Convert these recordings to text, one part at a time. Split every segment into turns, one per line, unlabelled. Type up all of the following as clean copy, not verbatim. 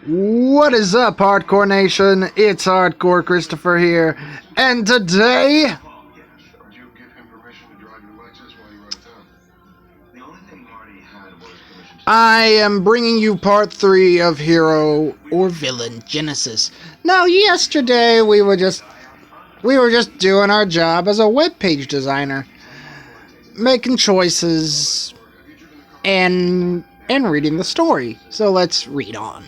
What is up, Hardcore Nation? It's Hardcore Christopher here, and today I am bringing you part 3 of Hero or Villain Genesis. Now, yesterday we were just doing our job as a web page designer, making choices and reading the story. So let's read on.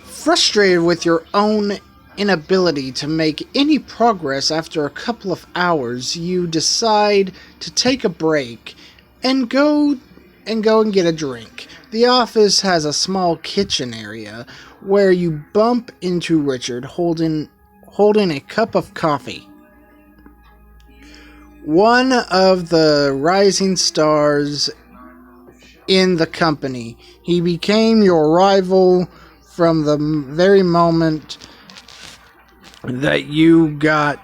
Frustrated with your own inability to make any progress after a couple of hours, you decide to take a break and go and get a drink. The office has a small kitchen area where you bump into Richard holding a cup of coffee. One of the rising stars in the company. He became your rival from the very moment that you got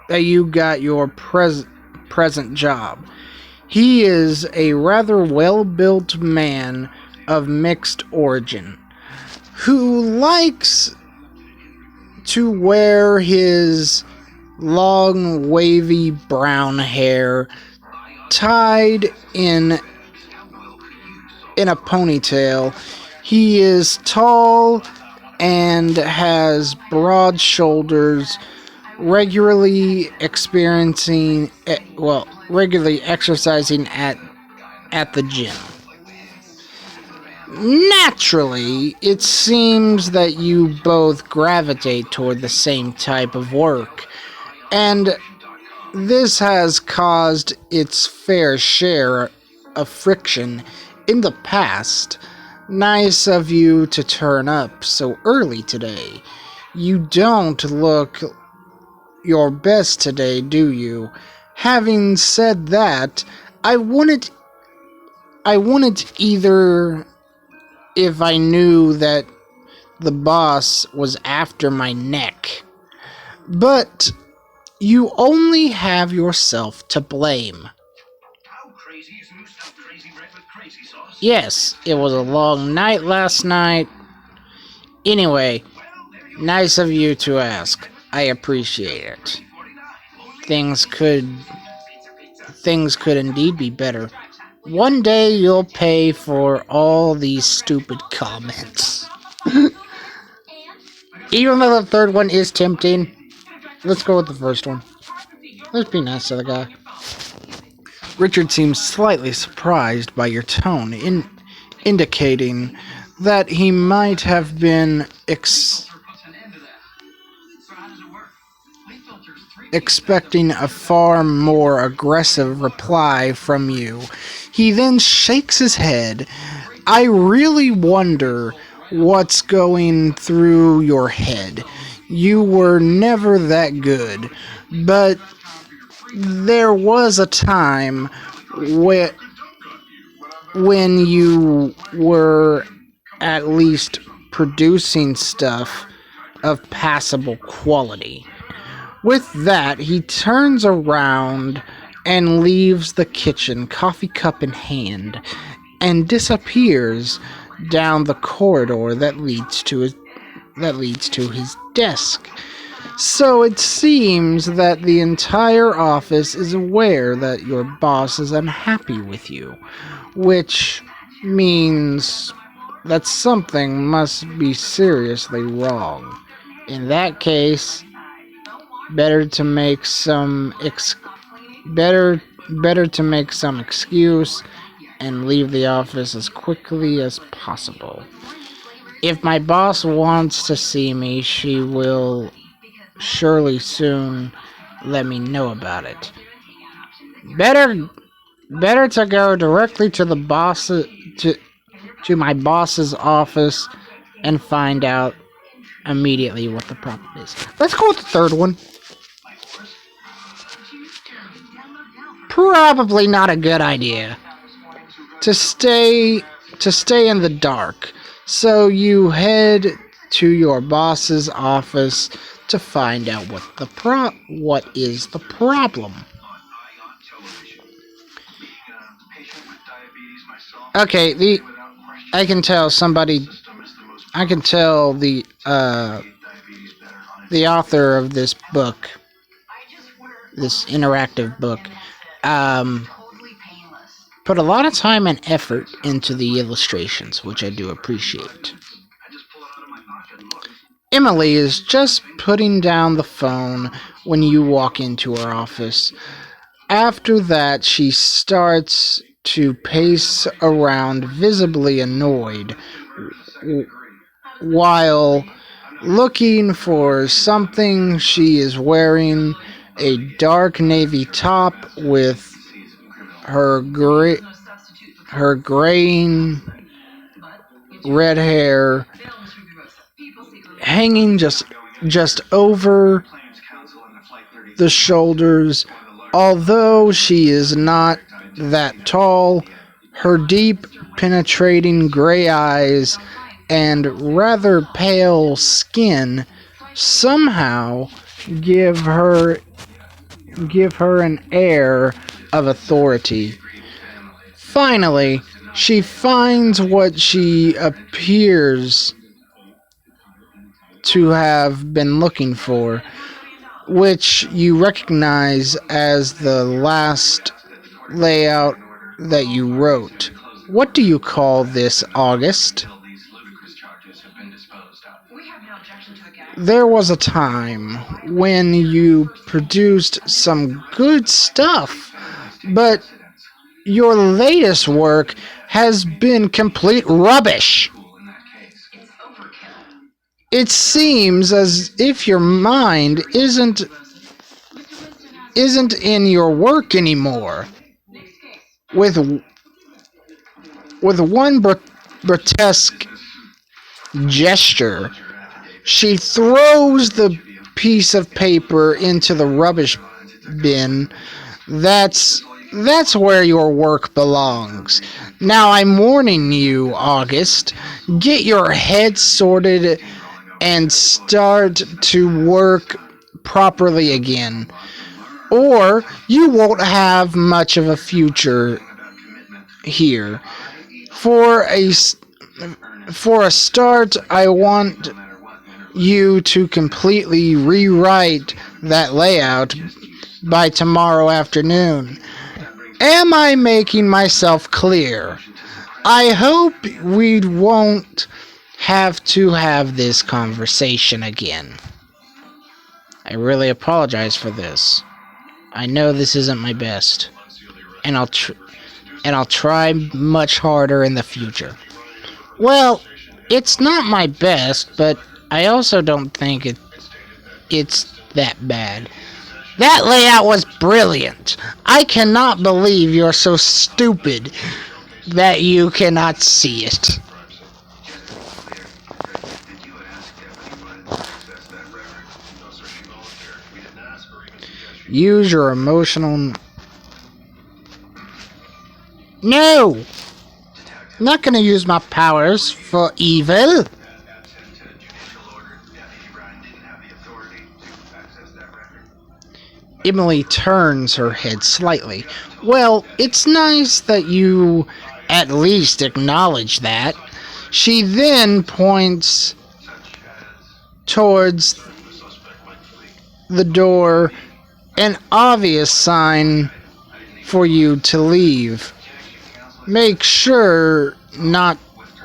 your present job. He is a rather well-built man of mixed origin who likes to wear his long, wavy brown hair tied in a ponytail. He is tall and has broad shoulders, regularly exercising at the gym. Naturally, it seems that you both gravitate toward the same type of work, and this has caused its fair share of friction in the past. Nice of you to turn up so early today. You don't look your best today, do you? Having said that, I wouldn't either if I knew that the boss was after my neck. But you only have yourself to blame. Yes, it was a long night last night. Anyway, nice of you to ask. I appreciate it. Things could indeed be better. One day you'll pay for all these stupid comments. Even though the third one is tempting, let's go with the first one. Let's be nice to the guy. Richard seems slightly surprised by your tone, indicating that he might have been expecting a far more aggressive reply from you. He then shakes his head. I really wonder what's going through your head. You were never that good, but there was a time when you were at least producing stuff of passable quality. With that, he turns around and leaves the kitchen, coffee cup in hand, and disappears down the corridor that leads to his desk. So it seems that the entire office is aware that your boss is unhappy with you, which means that something must be seriously wrong. In that case, better to make some excuse and leave the office as quickly as possible. If my boss wants to see me, she will surely soon let me know about it. Better to go directly to the boss to my boss's office and find out immediately what the problem is. Let's go with the third one. Probably not a good idea to stay in the dark. So you head to your boss's office to find out what is the problem. Okay, I can tell somebody. I can tell the author of this book, this interactive book, um, put a lot of time and effort into the illustrations, which I do appreciate. Emily is just putting down the phone when you walk into her office. After that, she starts to pace around, visibly annoyed, while looking for something. She is wearing a dark navy top with her her graying red hair hanging just over the shoulders. Although she is not that tall, her deep, penetrating gray eyes and rather pale skin somehow give her an air of authority. Finally, she finds what she appears to have been looking for, which you recognize as the last layout that you wrote. What do you call this, August? There was a time when you produced some good stuff, but your latest work has been complete rubbish. It seems as if your mind isn't in your work anymore. With one grotesque gesture, she throws the piece of paper into the rubbish bin. That's where your work belongs. Now I'm warning you, August. Get your head sorted and start to work properly again, or you won't have much of a future here. For a start, I want you to completely rewrite that layout by tomorrow afternoon. Am I making myself clear? I hope we won't have to have this conversation again. I really apologize for this. I know this isn't my best, and I'll try much harder in the future. Well, it's not my best, but I also don't think it's that bad. That layout was brilliant. I cannot believe you're so stupid that you cannot see it. Use your emotional... No! I'm not gonna use my powers for evil. Emily turns her head slightly. Well, it's nice that you at least acknowledge that. She then points towards the door, an obvious sign for you to leave. Make sure not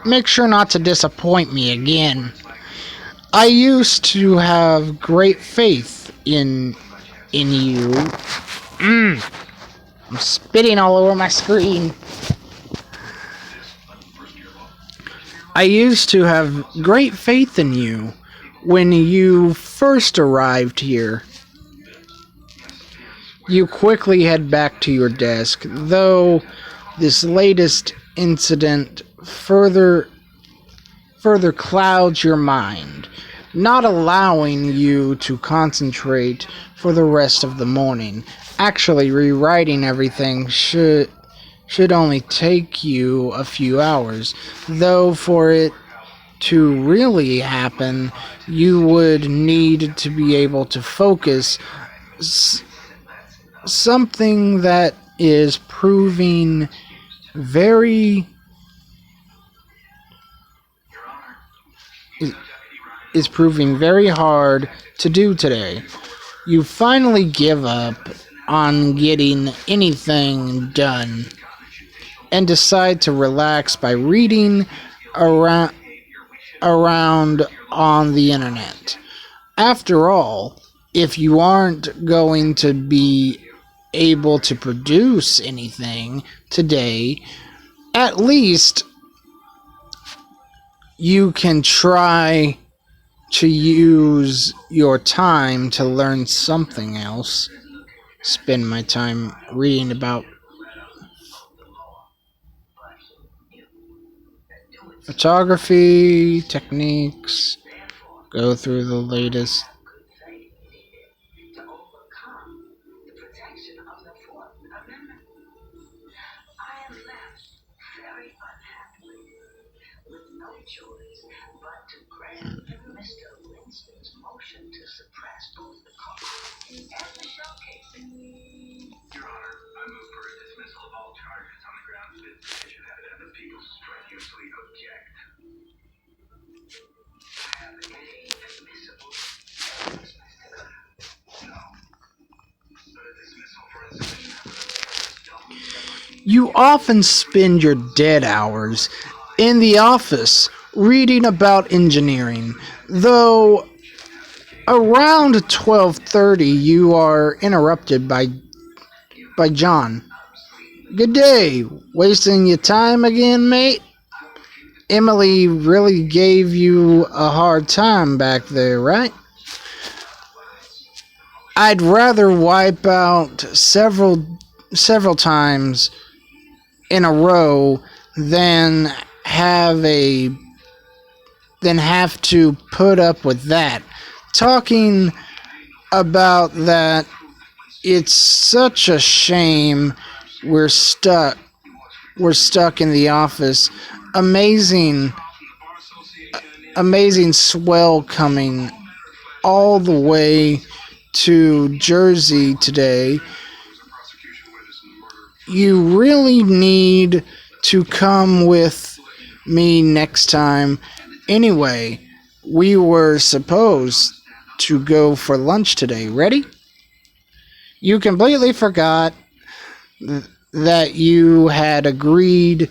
to disappoint me again. I used to have great faith in you. I'm spitting all over my screen. I used to have great faith in you when you first arrived here. You quickly head back to your desk, though this latest incident further clouds your mind, not allowing you to concentrate for the rest of the morning. Actually, rewriting everything should only take you a few hours, though for it to really happen, you would need to be able to focus something that is proving very is proving very hard to do today. You finally give up on getting anything done and decide to relax by reading around on the internet. After all, if you aren't going to be able to produce anything today, at least you can try to use your time to learn something else. Spend my time reading about photography techniques, go through the latest. You often spend your dead hours in the office reading about engineering, though around 12:30 you are interrupted by John. Good day. Wasting your time again, mate? Emily really gave you a hard time back there, right? I'd rather wipe out several times in a row than have to put up with that. Talking about that, it's such a shame we're stuck in the office. Amazing swell coming all the way to Jersey today. You really need to come with me next time. Anyway, we were supposed to go for lunch today. Ready? You completely forgot that you had agreed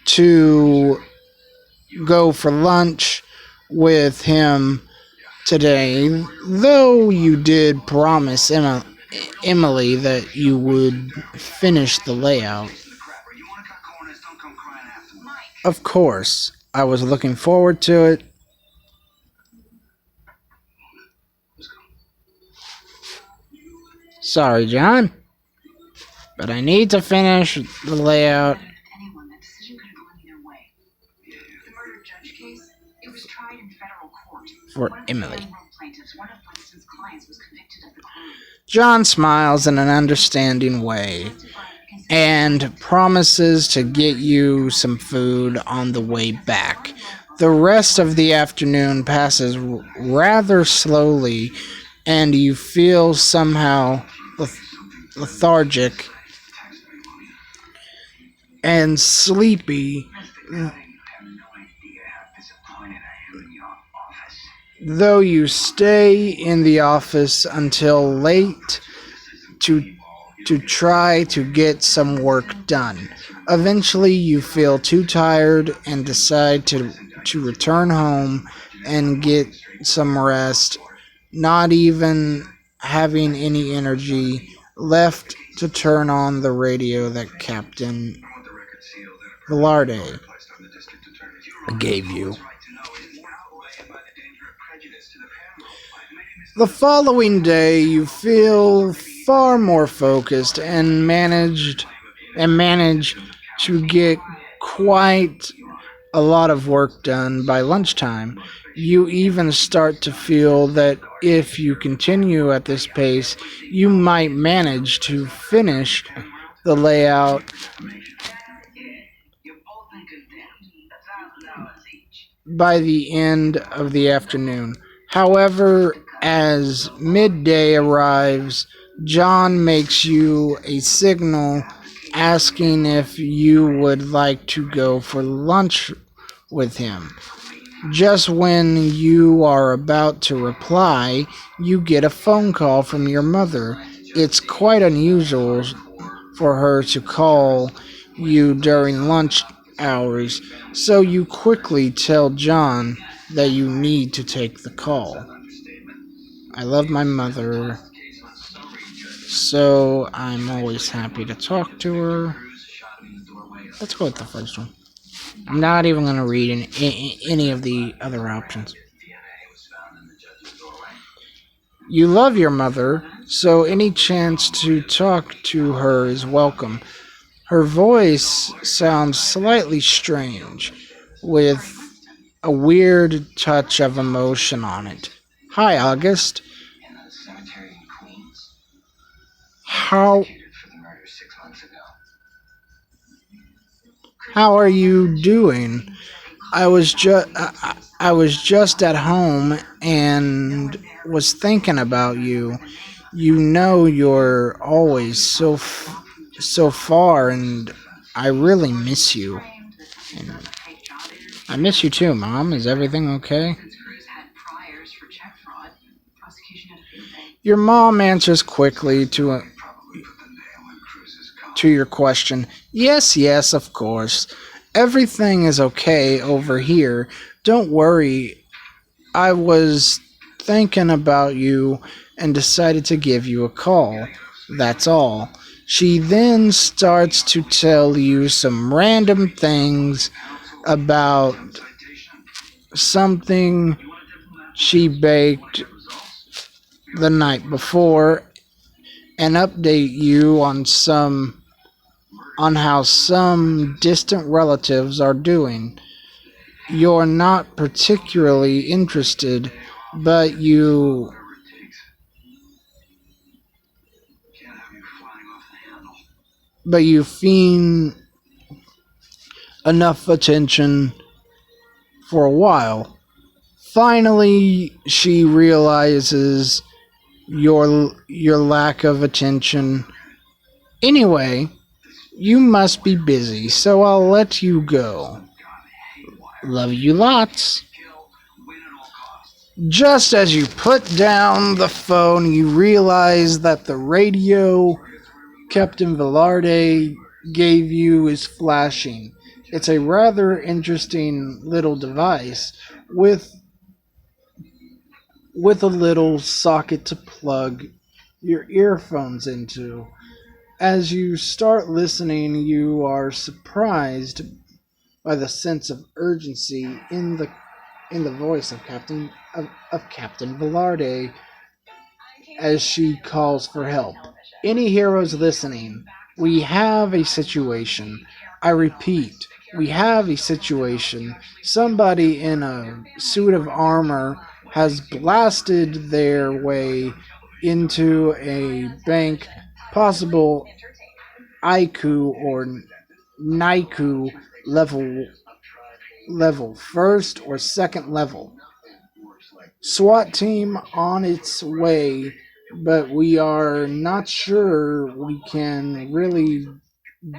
to go for lunch with him today, though you did promise Emily that you would finish the layout. Of course, I was looking forward to it. Sorry, John, but I need to finish the layout. For Emily. John smiles in an understanding way and promises to get you some food on the way back. The rest of the afternoon passes rather slowly, and you feel somehow lethargic and sleepy, though you stay in the office until late to try to get some work done. Eventually, you feel too tired and decide to return home and get some rest, not even having any energy left to turn on the radio that Captain Velarde gave you. The following day, you feel far more focused and manage to get quite a lot of work done by lunchtime. You even start to feel that if you continue at this pace, you might manage to finish the layout by the end of the afternoon. However, as midday arrives, John makes you a signal asking if you would like to go for lunch with him. Just when you are about to reply, you get a phone call from your mother. It's quite unusual for her to call you during lunch hours, so you quickly tell John that you need to take the call. I love my mother, so I'm always happy to talk to her. Let's go with the first one. I'm not even going to read any of the other options. You love your mother, so any chance to talk to her is welcome. Her voice sounds slightly strange, with a weird touch of emotion on it. Hi, August. How how are you doing? I was just at home and was thinking about you. You know you're always so far, and I really miss you. And I miss you too, Mom. Is everything okay? Your mom answers quickly to your question. Yes, yes, of course. Everything is okay over here. Don't worry. I was thinking about you and decided to give you a call. That's all. She then starts to tell you some random things about something she baked the night before and update you on how some distant relatives are doing. You're not particularly interested, but you fiend enough attention for a while. Finally, she realizes your lack of attention. Anyway, you must be busy, so I'll let you go. Love you lots. Just as you put down the phone, you realize that the radio Captain Velarde gave you is flashing. It's a rather interesting little device with a little socket to plug your earphones into. As you start listening, you are surprised by the sense of urgency in the voice of Captain Velarde as she calls for help. Any heroes listening? We have a situation. I repeat, we have a situation. Somebody in a suit of armor has blasted their way into a bank, possible Aiku or Naiku level, first or second level. SWAT team on its way, but we are not sure we can really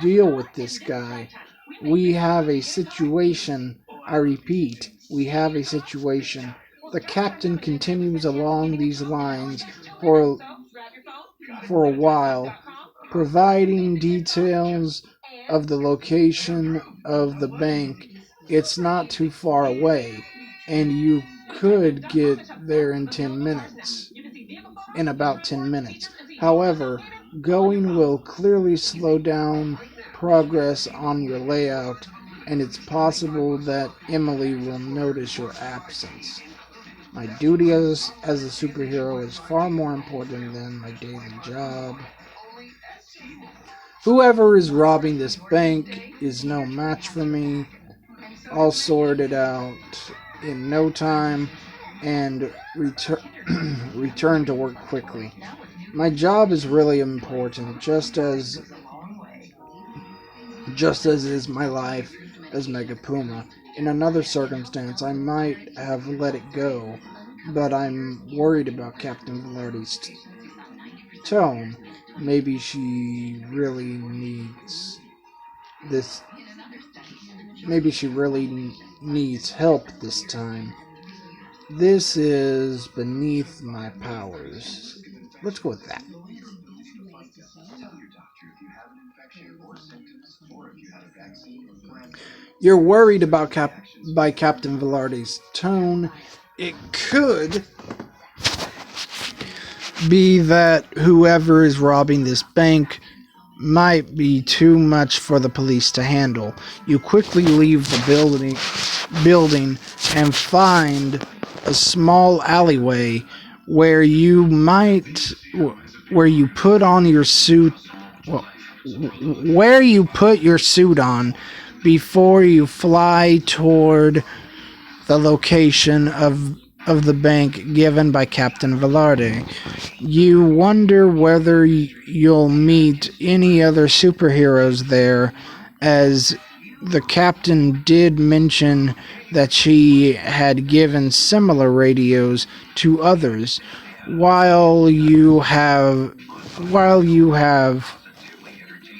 deal with this guy. We have a situation. I repeat, we have a situation. The captain continues along these lines for a while, providing details of the location of the bank. It's not too far away, and you could get there in 10 minutes. In about 10 minutes. However, going will clearly slow down progress on your layout, and it's possible that Emily will notice your absence. My duty as a superhero is far more important than my daily job. Whoever is robbing this bank is no match for me. I'll sort it out in no time and return to work quickly. My job is really important, just as is my life as Mega Puma. In another circumstance, I might have let it go, but I'm worried about Captain Velarde's tone. Maybe she really needs this. Maybe she really needs help this time. This is beneath my powers. Let's go with that. You're worried about by Captain Velarde's tone. It could be that whoever is robbing this bank might be too much for the police to handle. You quickly leave the building and find a small alleyway where you might where you put on your suit well, where you put your suit on before you fly toward the location of the bank given by Captain Velarde. You wonder whether you'll meet any other superheroes there, as the captain did mention that she had given similar radios to others. While you have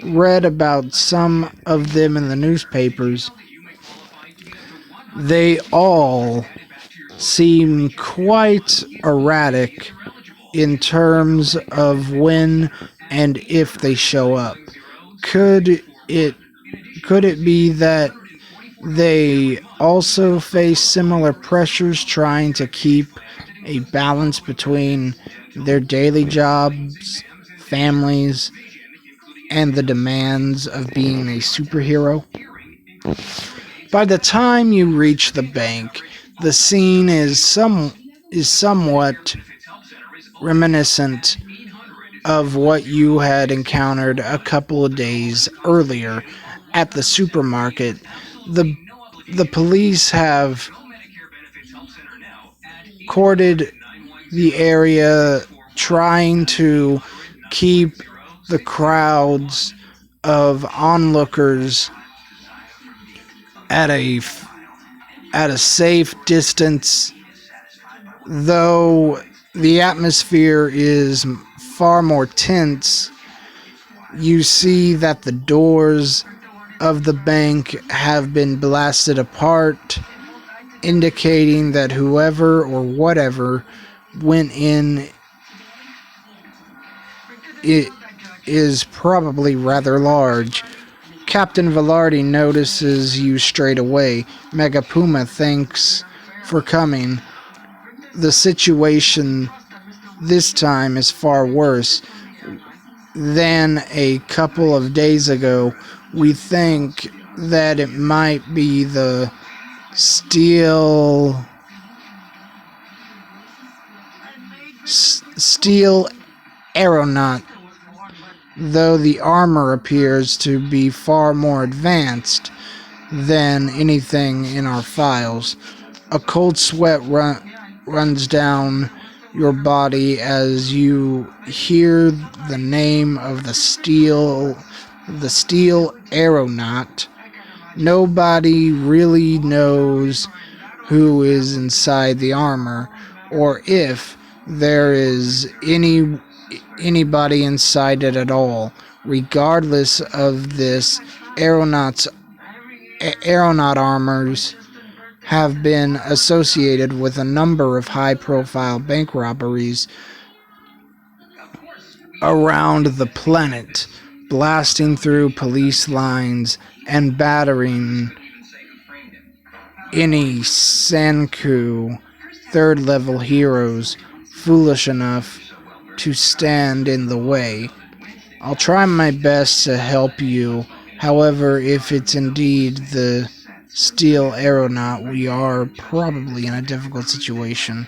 read about some of them in the newspapers, they all seem quite erratic in terms of when and if they show up. Could it could it be that they also face similar pressures trying to keep a balance between their daily jobs, families, and the demands of being a superhero? By the time you reach the bank, the scene is somewhat reminiscent of what you had encountered a couple of days earlier at the supermarket. The the police have corded the area, trying to keep the crowds of onlookers at a safe distance, though the atmosphere is far more tense. You see that the doors of the bank have been blasted apart, indicating that whoever or whatever went in it is probably rather large. Captain Velarde notices you straight away. Mega Puma thanks for coming. The situation this time is far worse than a couple of days ago. We think that it might be the steel aeronaut, though the armor appears to be far more advanced than anything in our files. A cold sweat runs down your body as you hear the name of the steel aeronaut. Nobody really knows who is inside the armor, or if there is anybody inside it at all. Regardless of this, aeronaut armors have been associated with a number of high-profile bank robberies around the planet, blasting through police lines and battering any Sanku third-level heroes foolish enough to stand in the way. I'll try my best to help you. However, if it's indeed the steel aeronaut, we are probably in a difficult situation.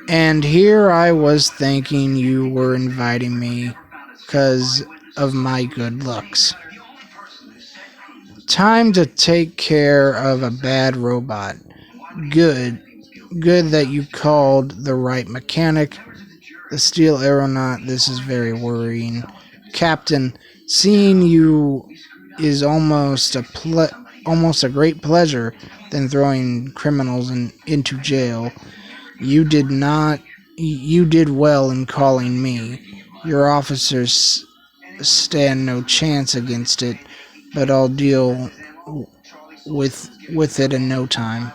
And here I was thinking you were inviting me because of my good looks. Time to take care of a bad robot. Good. Good that you called the right mechanic. The steel aeronaut, this is very worrying. Captain, seeing you is almost a great pleasure than throwing criminals into jail. You did not You did well in calling me. Your officers stand no chance against it, but I'll deal with it in no time.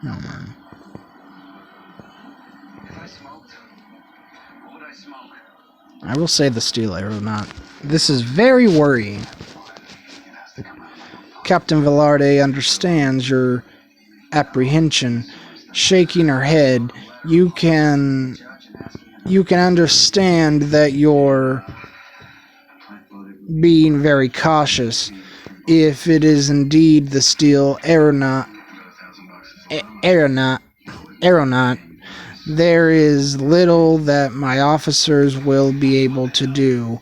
Hmm. I will say the steel aeronaut. This is very worrying. Captain Velarde understands your apprehension. Shaking her head, you can understand that you're being very cautious. If it is indeed the steel aeronaut, aeronaut, there is little that my officers will be able to do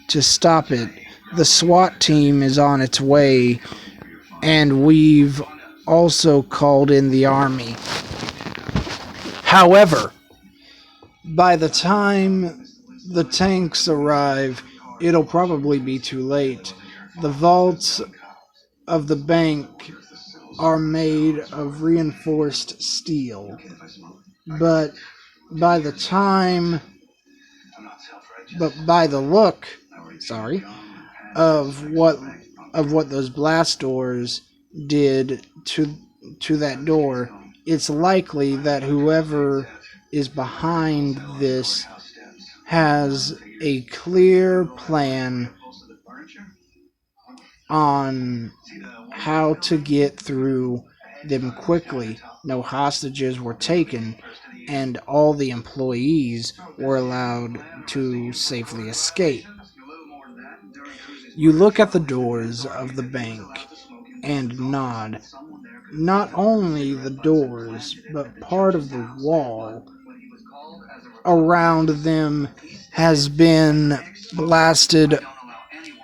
to stop it. The SWAT team is on its way, and we've also called in the army. However, by the time the tanks arrive, it'll probably be too late. The vaults of the bank are made of reinforced steel, but by the time, but by the look, sorry, of what those blast doors did to that door, it's likely that whoever is behind this has a clear plan on how to get through them quickly. No hostages were taken, and all the employees were allowed to safely escape. You look at the doors of the bank and nod. Not only the doors, but part of the wall around them has been blasted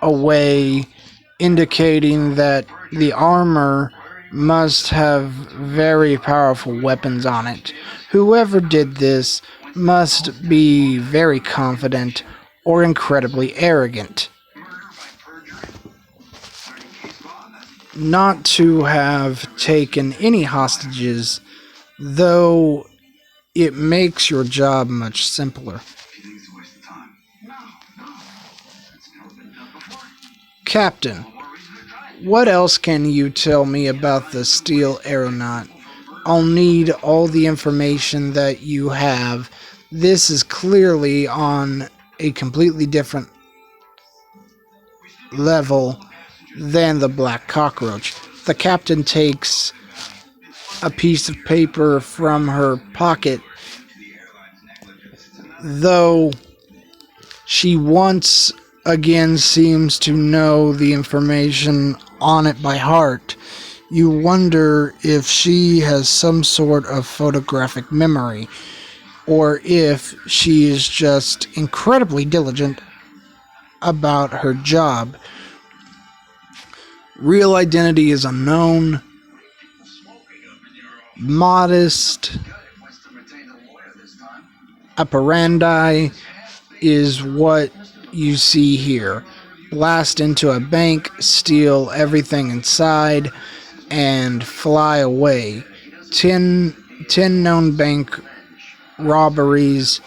away, indicating that the armor must have very powerful weapons on it. Whoever did this must be very confident or incredibly arrogant. Not to have taken any hostages, though it makes your job much simpler. Captain, what else can you tell me about the steel aeronaut? I'll need all the information that you have. This is clearly on a completely different level than the black cockroach. The captain takes a piece of paper from her pocket, though she once again seems to know the information on it by heart. You wonder if she has some sort of photographic memory, or if she is just incredibly diligent about her job. Real identity is unknown. Modest operandi is what you see here. Blast into a bank, steal everything inside, and fly away. 10 known bank robberies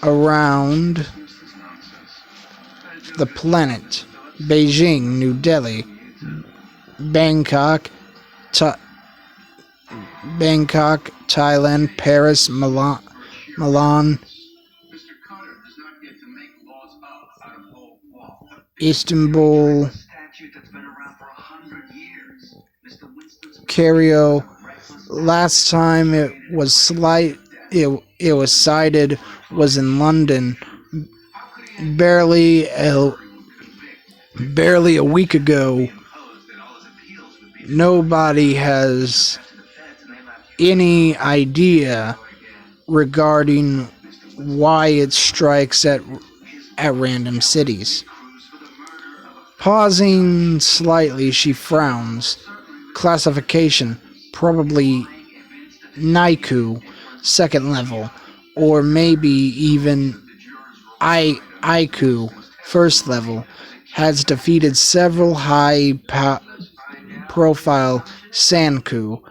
around the planet. Beijing, New Delhi, Bangkok, Bangkok, Thailand, Paris, Milan, Istanbul, Cairo. Last time it was cited was in London. Barely a week ago. Nobody has any idea regarding why it strikes at random cities. Pausing slightly, she frowns. Classification, probably Naiku, second level, or maybe even Aiku, first level, has defeated several high-profile Sanku.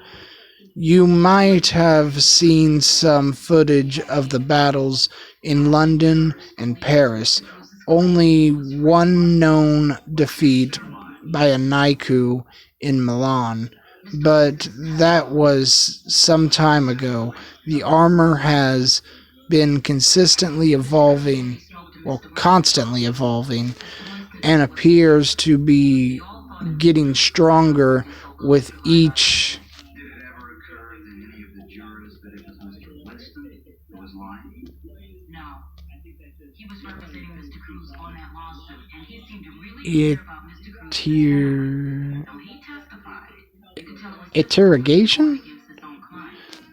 You might have seen some footage of the battles in London and Paris. Only one known defeat by a Naiku in Milan, but that was some time ago. The armor has been constantly evolving, and appears to be getting stronger with each interrogation.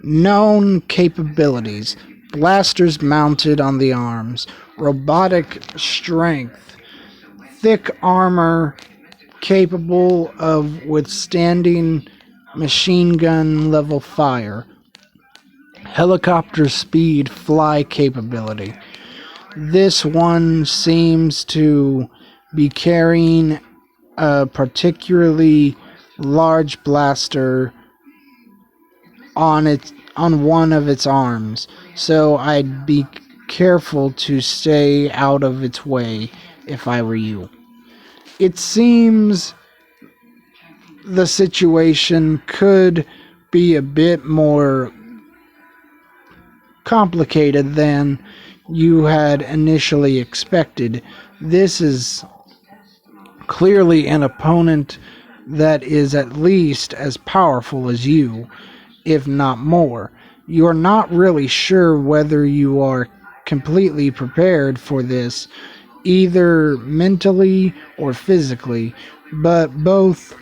Known capabilities: blasters mounted on the arms, robotic strength, thick armor capable of withstanding machine gun level fire, helicopter speed fly capability. This one seems to be carrying a particularly large blaster on one of its arms, so I'd be careful to stay out of its way if I were you. It seems the situation could be a bit more complicated than you had initially expected. This is clearly an opponent that is at least as powerful as you, if not more. You are not really sure whether you are completely prepared for this, either mentally or physically, but both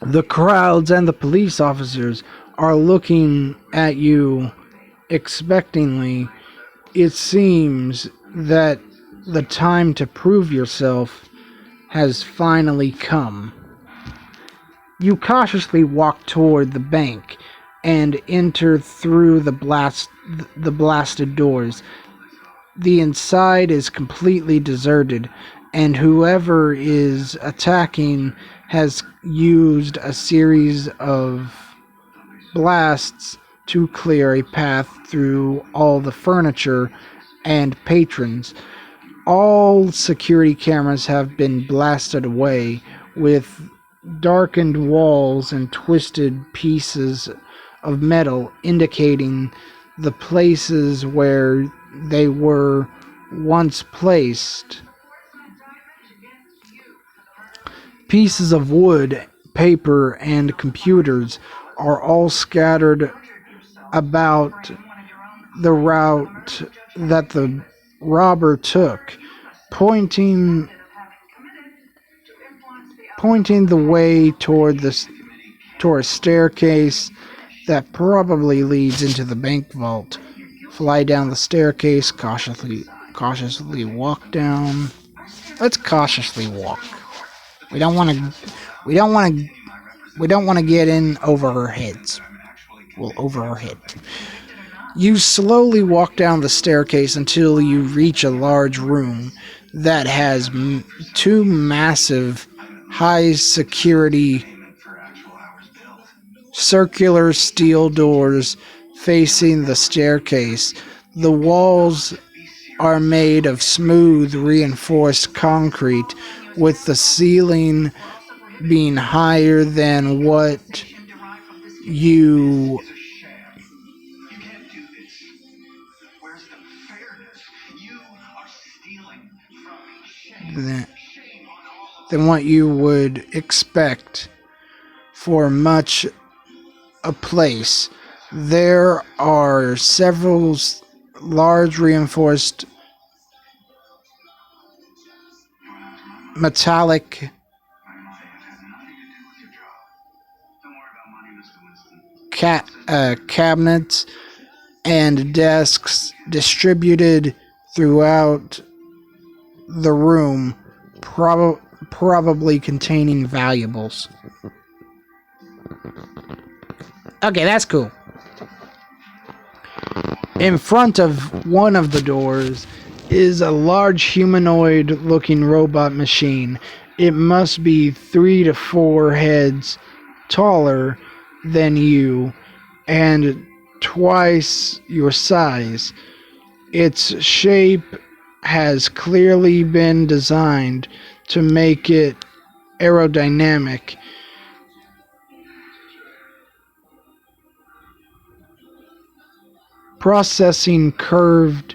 the crowds and the police officers are looking at you expectingly. It seems that the time to prove yourself has finally come. You cautiously walk toward the bank and enter through the blasted doors. The inside is completely deserted, and whoever is attacking has used a series of blasts to clear a path through all the furniture and patrons. All security cameras have been blasted away, with darkened walls and twisted pieces of metal indicating the places where they were once placed. Pieces of wood, paper, and computers are all scattered about the route that the robber took, pointing the way toward a staircase that probably leads into the bank vault. Fly down the staircase, cautiously walk down. Let's cautiously walk. We don't want to get in over our heads. Well, over our head. You slowly walk down the staircase until you reach a large room that has two massive, high-security, circular steel doors facing the staircase. The walls are made of smooth, reinforced concrete, with the ceiling being higher than what you than what you would expect for much a place. There are several large reinforced metallic cabinets and desks distributed throughout the room, probably containing valuables. Okay, that's cool. In front of one of the doors is a large humanoid-looking robot machine. It must be 3 to 4 heads taller than you and twice your size. Its shape has clearly been designed to make it aerodynamic, processing curved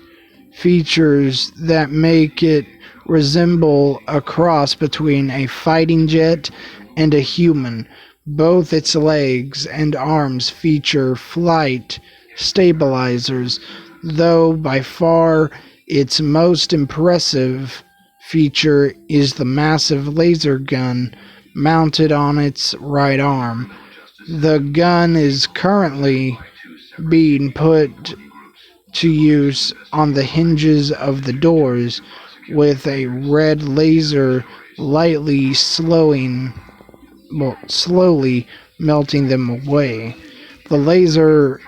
features that make it resemble a cross between a fighting jet and a human. Both its legs and arms feature flight stabilizers, though by far its most impressive feature is the massive laser gun mounted on its right arm. The gun is currently being put to use on the hinges of the doors, with a red laser slowly melting them away. The laser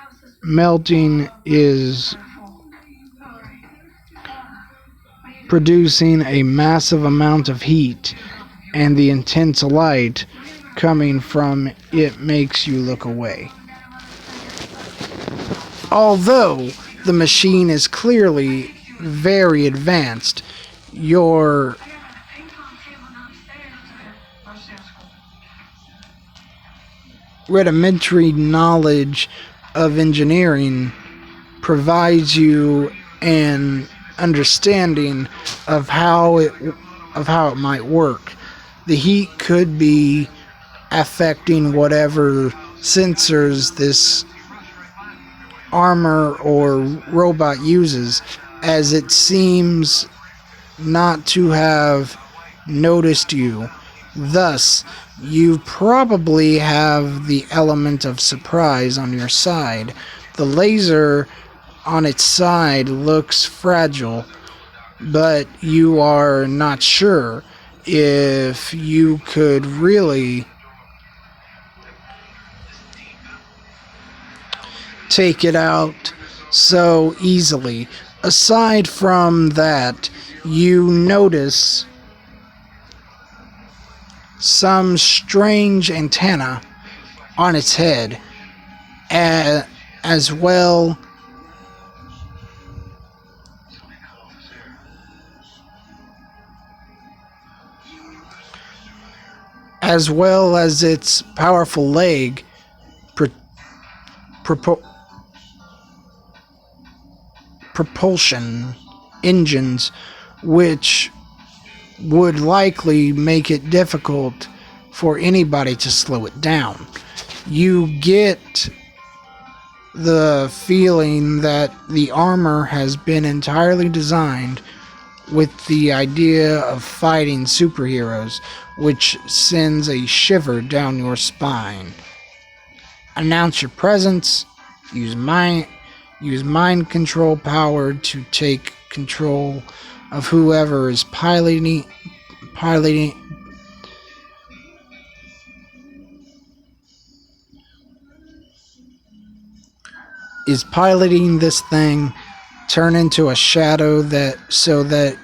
melting is producing a massive amount of heat, and the intense light coming from it makes you look away. Although the machine is clearly very advanced, your rudimentary knowledge of engineering provides you an understanding of how it might work. The heat could be affecting whatever sensors this armor or robot uses, as it seems not to have noticed you. Thus, you probably have the element of surprise on your side. The laser on its side looks fragile, but you are not sure if you could really take it out so easily. Aside from that, you notice some strange antenna on its head, as well as its powerful leg propulsion engines, which would likely make it difficult for anybody to slow it down. You get the feeling that the armor has been entirely designed with the idea of fighting superheroes, which sends a shiver down your spine. Announce your presence. Use mind control power to take control of whoever is piloting this thing. Turn into a shadow so that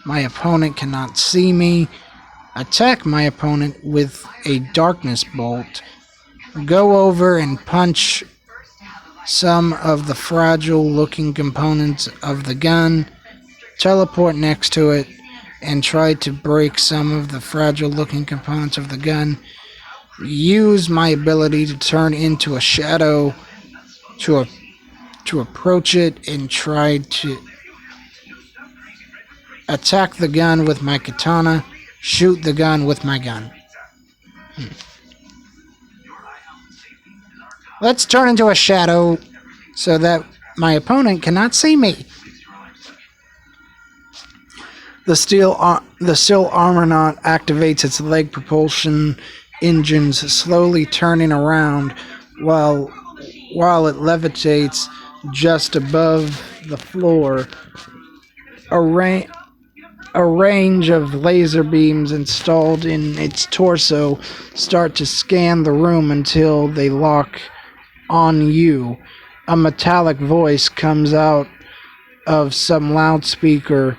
my opponent cannot see me. Attack my opponent with a darkness bolt. Go over and punch some of the fragile looking components of the gun. Teleport next to it and try to break some of the fragile looking components of the gun. Use my ability to turn into a shadow to approach it and try to attack the gun with my katana. Shoot the gun with my gun. Let's turn into a shadow so that my opponent cannot see me. The steel aeronaut activates its leg propulsion engines, slowly turning around while it levitates just above the floor. A range of laser beams installed in its torso start to scan the room until they lock on you. A metallic voice comes out of some loudspeakers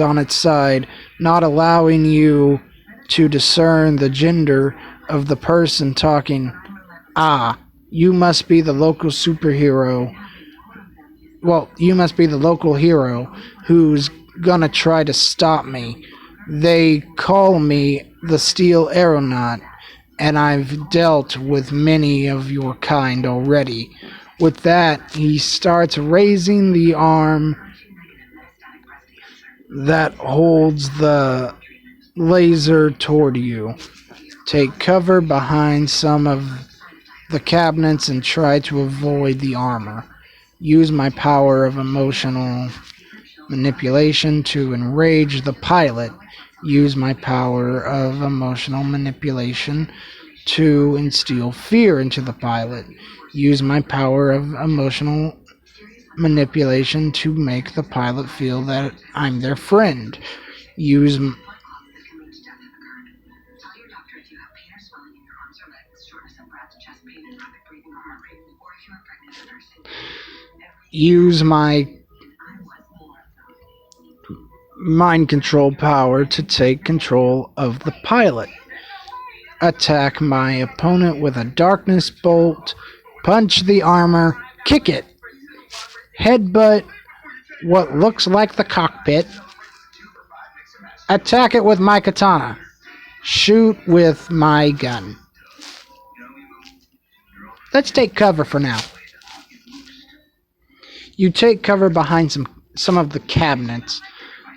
on its side, not allowing you to discern the gender of the person talking. Ah, you must be the local superhero. Well, you must be the local hero who's gonna try to stop me. They call me the Steel Aeronaut, and I've dealt with many of your kind already. With that, he starts raising the arm that holds the laser toward you. Take cover behind some of the cabinets and try to avoid the armor. Use my power of emotional manipulation to enrage the pilot. Use my power of emotional manipulation to instill fear into the pilot. Use my power of emotional manipulation to make the pilot feel that I'm their friend. Use use my mind control power to take control of the pilot. Attack my opponent with a darkness bolt. Punch the armor. Kick it. Headbutt what looks like the cockpit. Attack it with my katana. Shoot with my gun. Let's take cover for now. You take cover behind some of the cabinets,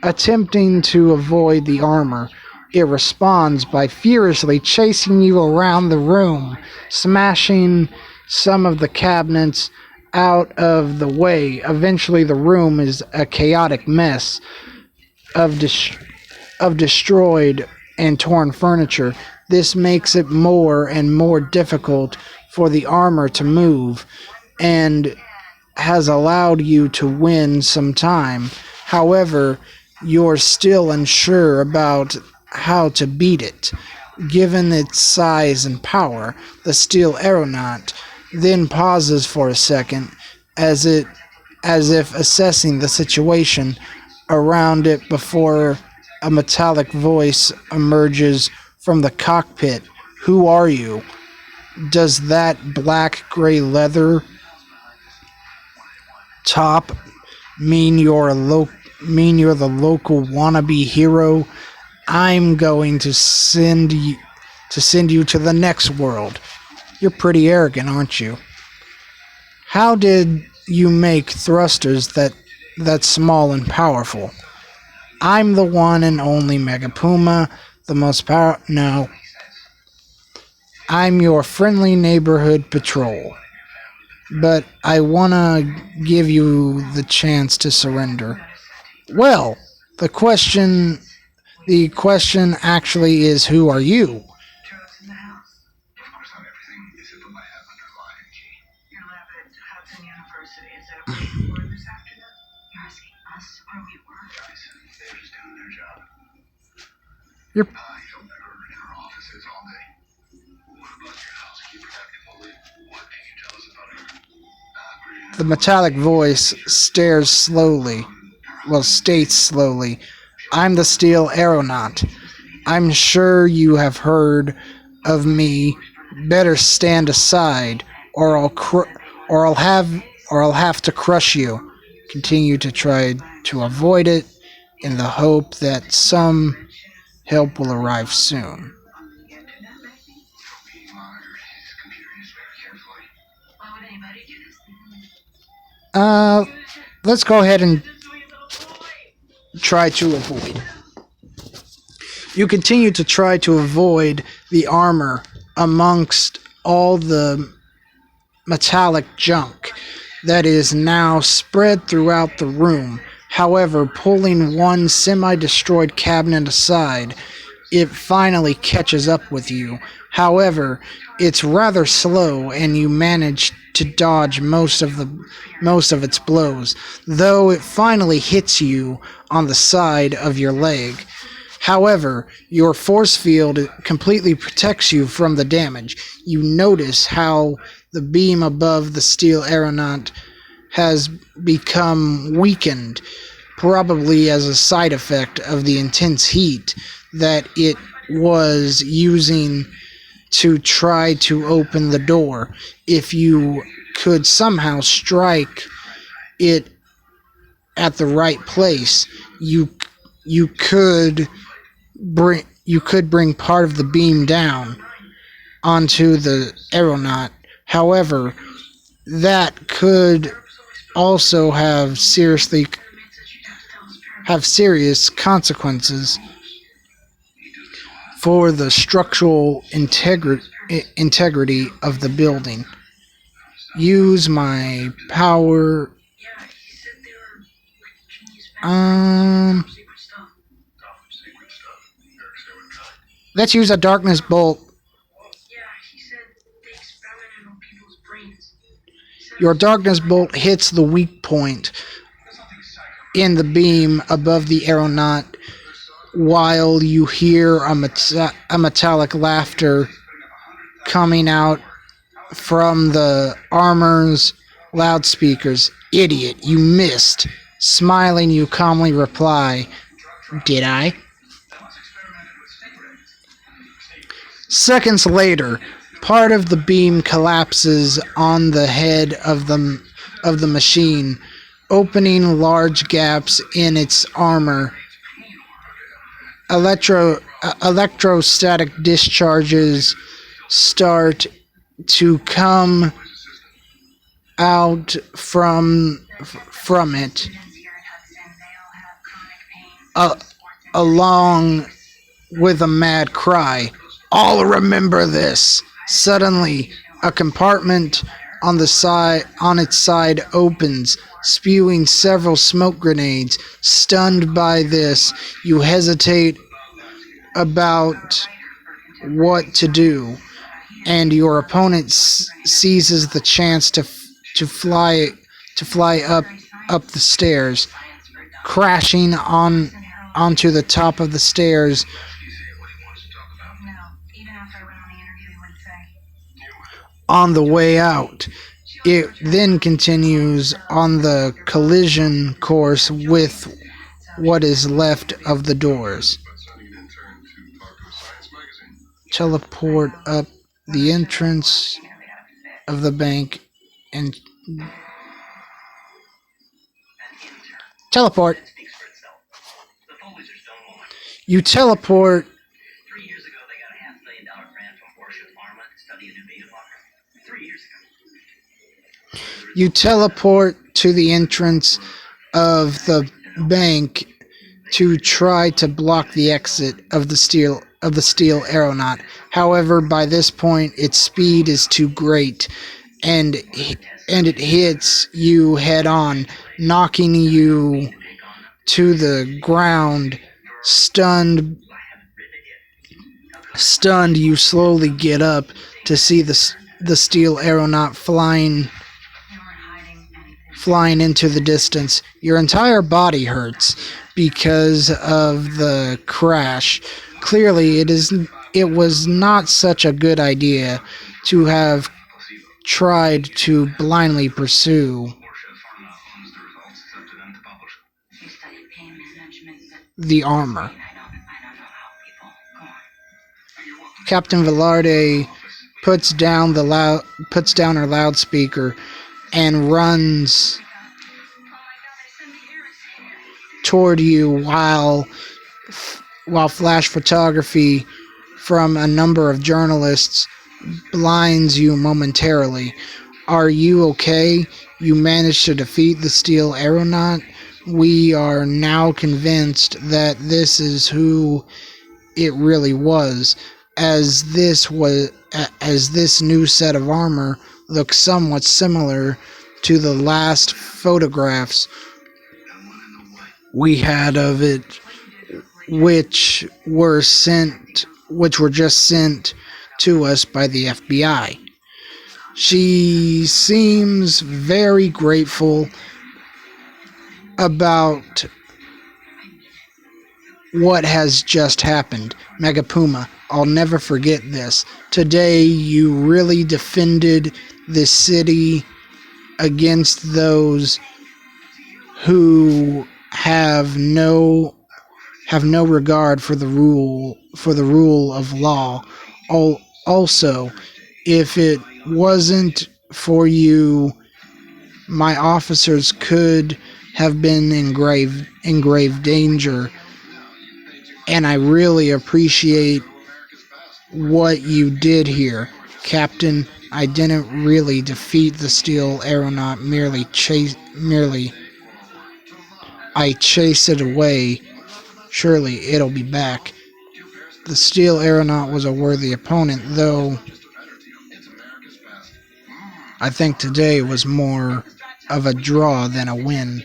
attempting to avoid the armor. It responds by furiously chasing you around the room, smashing some of the cabinets out of the way. Eventually, the room is a chaotic mess of destroyed and torn furniture. This makes it more and more difficult for the armor to move, and has allowed you to win some time. However, you're still unsure about how to beat it. Given its size and power, the Steel Aeronaut then pauses for a second, as if assessing the situation around it before a metallic voice emerges from the cockpit. Who are you? Does that black gray leather top mean you're the local wannabe hero? I'm going to send you to the next world. You're pretty arrogant, aren't you? How did you make thrusters that small and powerful? I'm the one and only Mega Puma, the most power. No, I'm your friendly neighborhood patrol. But I wanna give you the chance to surrender. Well, the question actually is, who are you? You're The metallic voice states slowly, I'm the Steel Aeronaut. I'm sure you have heard of me. Better stand aside, or I'll have to crush you. Continue to try to avoid it, in the hope that some help will arrive soon. Uh, let's go ahead and try to avoid. You continue to try to avoid the armor amongst all the metallic junk that is now spread throughout the room. However, pulling one semi-destroyed cabinet aside, it finally catches up with you. However, it's rather slow, and you manage to dodge most of its blows, though it finally hits you on the side of your leg. However, your force field completely protects you from the damage. You notice how the beam above the Steel Aeronaut has become weakened, probably as a side effect of the intense heat that it was using to try to open the door. If you could somehow strike it at the right place, you could bring part of the beam down onto the aeronaut. However, that could also have serious consequences for the structural integrity of the building. Use my power. Let's use a darkness bolt. Your darkness bolt hits the weak point in the beam above the aeronaut, while you hear a metallic laughter coming out from the armor's loudspeakers. Idiot, you missed. Smiling, you calmly reply, "Did I?" Seconds later, part of the beam collapses on the head of the machine, opening large gaps in its armor. Electrostatic discharges start to come out from it, along with a mad cry. All remember this. Suddenly, a compartment on its side opens, spewing several smoke grenades. Stunned by this, you hesitate about what to do, and your opponent seizes the chance to fly up the stairs, crashing onto the top of the stairs. On the way out, it then continues on the collision course with what is left of the doors. Teleport up the entrance of the bank and teleport. You teleport. You teleport to the entrance of the bank to try to block the exit of the steel aeronaut. However, by this point, its speed is too great, and it hits you head on, knocking you to the ground. Stunned, you slowly get up to see the steel aeronaut flying into the distance. Your entire body hurts because of the crash. Clearly, it was not such a good idea to have tried to blindly pursue the armor. Captain Velarde puts down her loudspeaker and runs toward you while flash photography from a number of journalists blinds you momentarily. Are you okay? You managed to defeat the steel aeronaut? We are now convinced that this is who it really was, as this new set of armor looks somewhat similar to the last photographs we had of it, which were just sent to us by the FBI. She seems very grateful about what has just happened. Mega Puma, I'll never forget this. Today you really defended this city against those who have no regard for the rule of law. Also, if it wasn't for you, my officers could have been in grave danger, and I really appreciate what you did here, Captain. I didn't really defeat the steel aeronaut, merely I chased it away. Surely it'll be back. The steel aeronaut was a worthy opponent, though I think today was more of a draw than a win.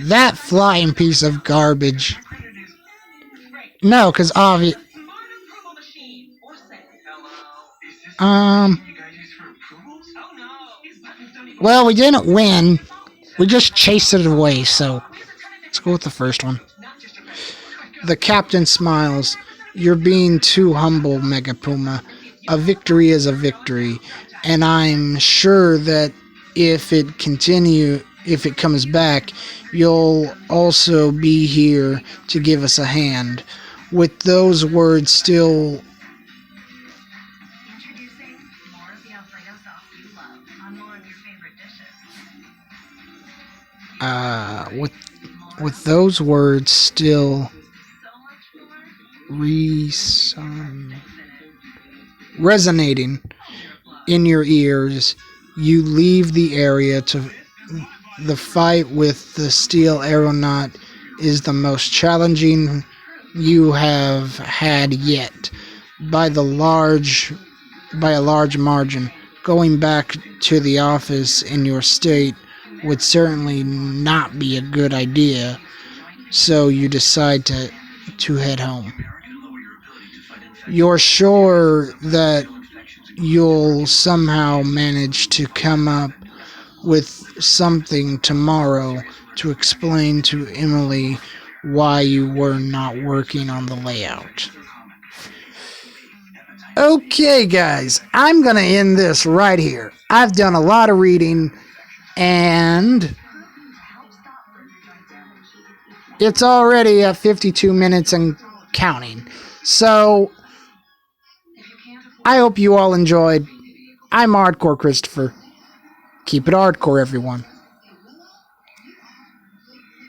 That flying piece of garbage. No, because obviously... Um... Well, we didn't win. We just chased it away, so... Let's go with the first one. The captain smiles. You're being too humble, Mega Puma. A victory is a victory, and I'm sure that if it comes back, you'll also be here to give us a hand. With those words still with those words still resonating in your ears, you leave the area. To the fight with the steel aeronaut is the most challenging you have had yet, by a large margin. Going back to the office in your state would certainly not be a good idea, so you decide to head home. You're sure that you'll somehow manage to come up with something tomorrow to explain to Emily why you were not working on the layout. Okay, guys, I'm going to end this right here. I've done a lot of reading, and it's already at 52 minutes and counting. So, I hope you all enjoyed. I'm Hardcore Christopher. Keep it hardcore, everyone.